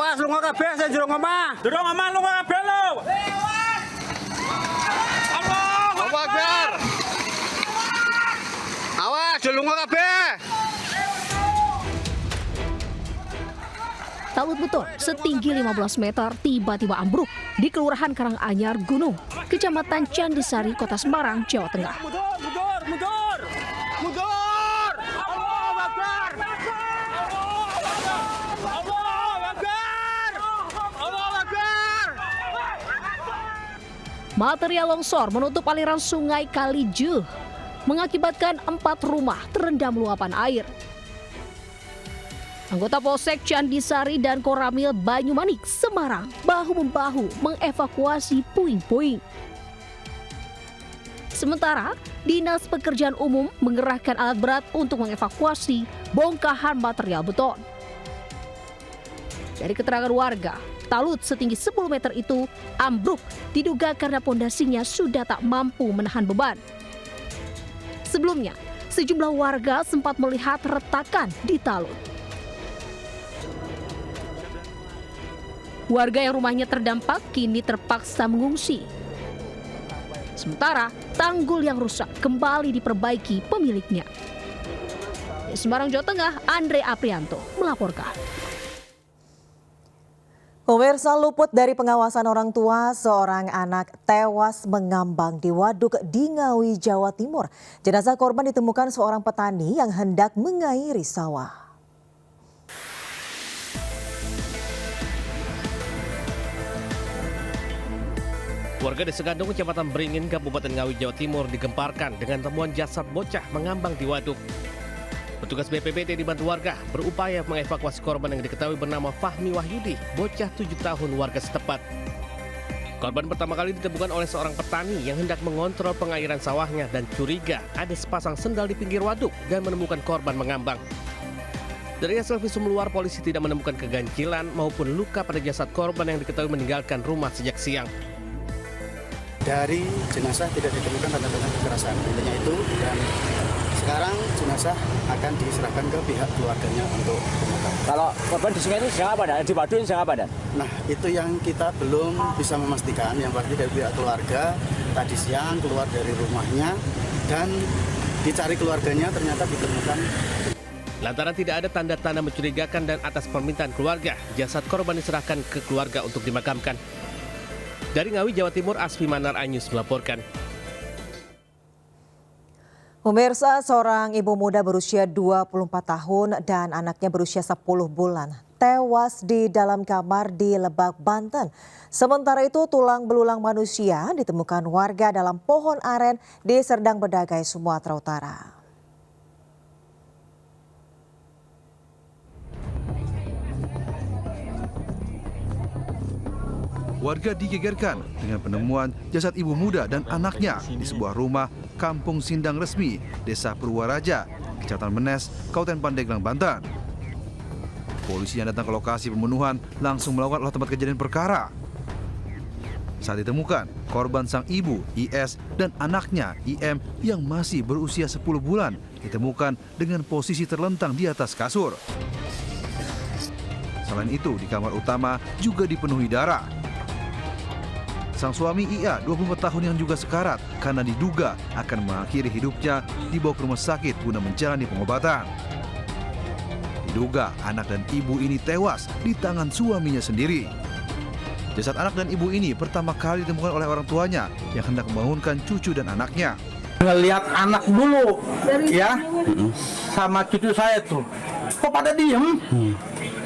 Awas lunga kabeh sing jero omah. Jero omah lunga kabeh lho. Allahu Akbar. Awas lunga kabeh. Talut beton setinggi 15 meter tiba-tiba ambruk di Kelurahan Karanganyar Gunung, Kecamatan Candisari, Kota Semarang, Jawa Tengah. Mundur. Allahu Akbar. Allahu Akbar. Material longsor menutup aliran sungai Kalijuh, mengakibatkan 4 rumah terendam luapan air. Anggota Polsek Candisari dan Koramil Banyumanik, Semarang, bahu-membahu mengevakuasi puing-puing. Sementara, Dinas Pekerjaan Umum mengerahkan alat berat untuk mengevakuasi bongkahan material beton. Dari keterangan warga, talut setinggi 10 meter itu ambruk diduga karena pondasinya sudah tak mampu menahan beban. Sebelumnya, sejumlah warga sempat melihat retakan di talut. Warga yang rumahnya terdampak kini terpaksa mengungsi. Sementara tanggul yang rusak kembali diperbaiki pemiliknya. Di Semarang, Jawa Tengah, Andre Aprianto melaporkan. Pemirsa, luput dari pengawasan orang tua, seorang anak tewas mengambang di waduk di Ngawi, Jawa Timur. Jenazah korban ditemukan seorang petani yang hendak mengairi sawah. Warga Desa Gandung, Kecamatan Beringin, Kabupaten Ngawi, Jawa Timur digemparkan dengan temuan jasad bocah mengambang di waduk. Petugas BPBD dibantu warga berupaya mengevakuasi korban yang diketahui bernama Fahmi Wahyudi, bocah 7 tahun warga setempat. Korban pertama kali ditemukan oleh seorang petani yang hendak mengontrol pengairan sawahnya dan curiga ada sepasang sendal di pinggir waduk dan menemukan korban mengambang. Dari hasil visum luar, polisi tidak menemukan keganjilan maupun luka pada jasad korban yang diketahui meninggalkan rumah sejak siang. Dari jenazah tidak ditemukan tanda-tanda kekerasan, intinya itu, dan sekarang jenazah akan diserahkan ke pihak keluarganya untuk pemakaman. Kalau korban di sungai itu sedang apa, Dan? Di waduk ini sedang apa, Dan? Nah, itu yang kita belum bisa memastikan. Yang pasti dari pihak keluarga tadi siang keluar dari rumahnya dan dicari keluarganya, ternyata ditemukan. Lantaran tidak ada tanda-tanda mencurigakan dan atas permintaan keluarga, jasad korban diserahkan ke keluarga untuk dimakamkan. Dari Ngawi, Jawa Timur, Asfi Manar Anyus melaporkan. Pemirsa, seorang ibu muda berusia 24 tahun dan anaknya berusia 10 bulan tewas di dalam kamar di Lebak, Banten. Sementara itu, tulang belulang manusia ditemukan warga dalam pohon aren di Serdang Bedagai, Sumatera Utara. Warga digegerkan dengan penemuan jasad ibu muda dan anaknya di sebuah rumah Kampung Sindang Resmi, Desa Purwaraja, Kecamatan Menes, Kabupaten Pandeglang, Banten. Polisi yang datang ke lokasi pembunuhan langsung melakukan olah tempat kejadian perkara. Saat ditemukan, korban sang ibu, IS, dan anaknya, IM, yang masih berusia 10 bulan, ditemukan dengan posisi terlentang di atas kasur. Selain itu, di kamar utama juga dipenuhi darah. Sang suami IA, 24 tahun yang juga sekarat karena diduga akan mengakhiri hidupnya, dibawa ke rumah sakit guna menjalani pengobatan. Diduga anak dan ibu ini tewas di tangan suaminya sendiri. Jasad anak dan ibu ini pertama kali ditemukan oleh orang tuanya yang hendak membangunkan cucu dan anaknya. Ngelihat anak dulu, ya, sama cucu saya tuh, kok pada diem?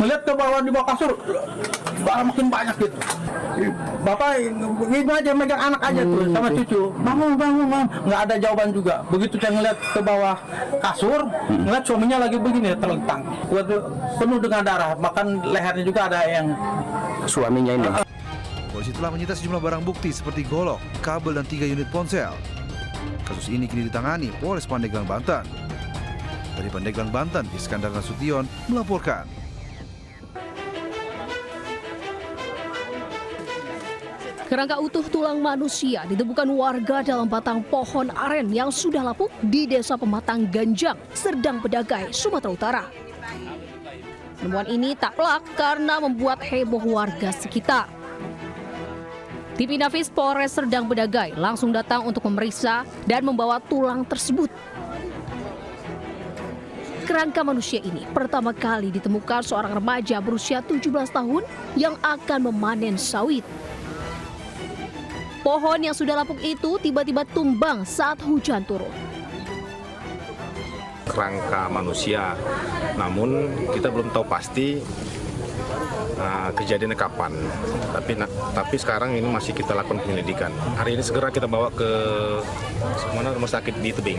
Ngelihat ke bawah di bawah kasur, barang makin banyak gitu. Bapak gitu aja megang anak aja tuh sama cucu, bangun, nggak ada jawaban juga. Begitu saya ngeliat ke bawah kasur, ngeliat suaminya lagi begini terlentang, penuh dengan darah, bahkan lehernya juga ada yang Suaminya ini. Polisi telah menyita sejumlah barang bukti seperti golok, kabel, dan 3 unit ponsel. Kasus ini kini ditangani Polres Pandeglang, Banten. Dari Pandeglang, Banten, Iskandar Nasution melaporkan. Kerangka utuh tulang manusia ditemukan warga dalam batang pohon aren yang sudah lapuk di Desa Pematang Ganjang, Serdang Bedagai, Sumatera Utara. Penemuan ini tak pelak karena membuat heboh warga sekitar. Tim Inafis Polres Serdang Bedagai langsung datang untuk memeriksa dan membawa tulang tersebut. Kerangka manusia ini pertama kali ditemukan seorang remaja berusia 17 tahun yang akan memanen sawit. Pohon yang sudah lapuk itu tiba-tiba tumbang saat hujan turun. Kerangka manusia, namun kita belum tahu pasti kejadiannya kapan. Tapi sekarang ini masih kita lakukan penyelidikan. Hari ini segera kita bawa ke rumah sakit di Tebing.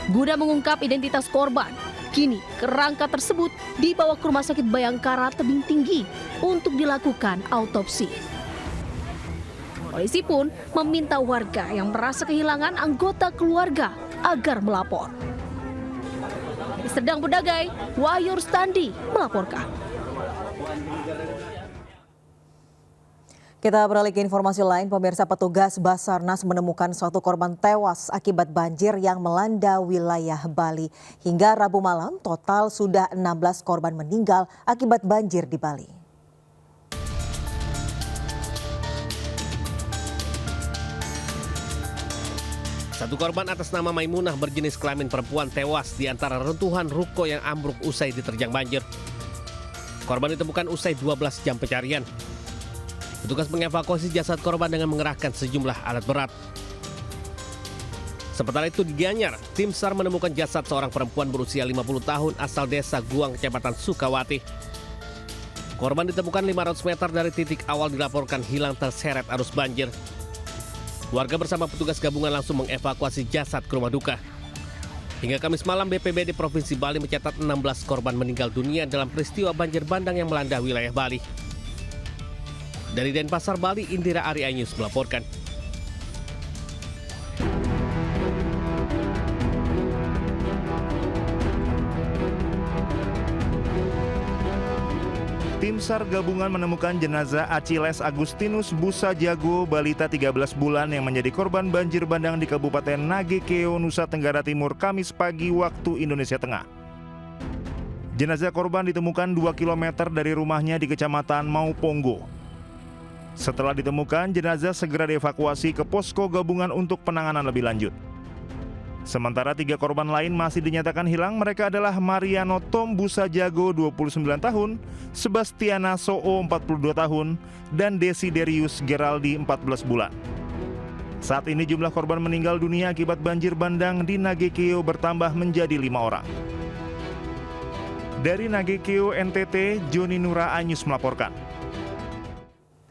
Guna mengungkap identitas korban, kini kerangka tersebut dibawa ke Rumah Sakit Bayangkara Tebing Tinggi untuk dilakukan autopsi. Polisi pun meminta warga yang merasa kehilangan anggota keluarga agar melapor. Di Serdang Bedagai, Wahyu Rustandi melaporkan. Kita beralih ke informasi lain, pemirsa. Petugas Basarnas menemukan suatu korban tewas akibat banjir yang melanda wilayah Bali. Hingga Rabu malam, total sudah 16 korban meninggal akibat banjir di Bali. Satu korban atas nama Maimunah berjenis kelamin perempuan tewas di antara reruntuhan ruko yang ambruk usai diterjang banjir. Korban ditemukan usai 12 jam pencarian. Petugas mengevakuasi jasad korban dengan mengerahkan sejumlah alat berat. Sementara itu di Gianyar, tim SAR menemukan jasad seorang perempuan berusia 50 tahun asal desa Guang, Kecamatan Sukawati. Korban ditemukan 500 meter dari titik awal dilaporkan hilang terseret arus banjir. Warga bersama petugas gabungan langsung mengevakuasi jasad ke rumah duka. Hingga Kamis malam, BPBD Provinsi Bali mencatat 16 korban meninggal dunia dalam peristiwa banjir bandang yang melanda wilayah Bali. Dari Denpasar, Bali, Indira Arianyus melaporkan. Tim SAR gabungan menemukan jenazah Aciles Agustinus Busa Jago, balita 13 bulan yang menjadi korban banjir bandang di Kabupaten Nagekeo, Nusa Tenggara Timur, Kamis pagi waktu Indonesia Tengah. Jenazah korban ditemukan 2 km dari rumahnya di Kecamatan Mauponggo. Setelah ditemukan, jenazah segera dievakuasi ke posko gabungan untuk penanganan lebih lanjut. Sementara 3 korban lain masih dinyatakan hilang. Mereka adalah Mariano Tom Busa Jago 29 tahun, Sebastiana Soo 42 tahun, dan Desiderius Geraldi 14 bulan. Saat ini jumlah korban meninggal dunia akibat banjir bandang di Nagekeo bertambah menjadi 5 orang. Dari Nagekeo, NTT, Joni Nura Anyus melaporkan.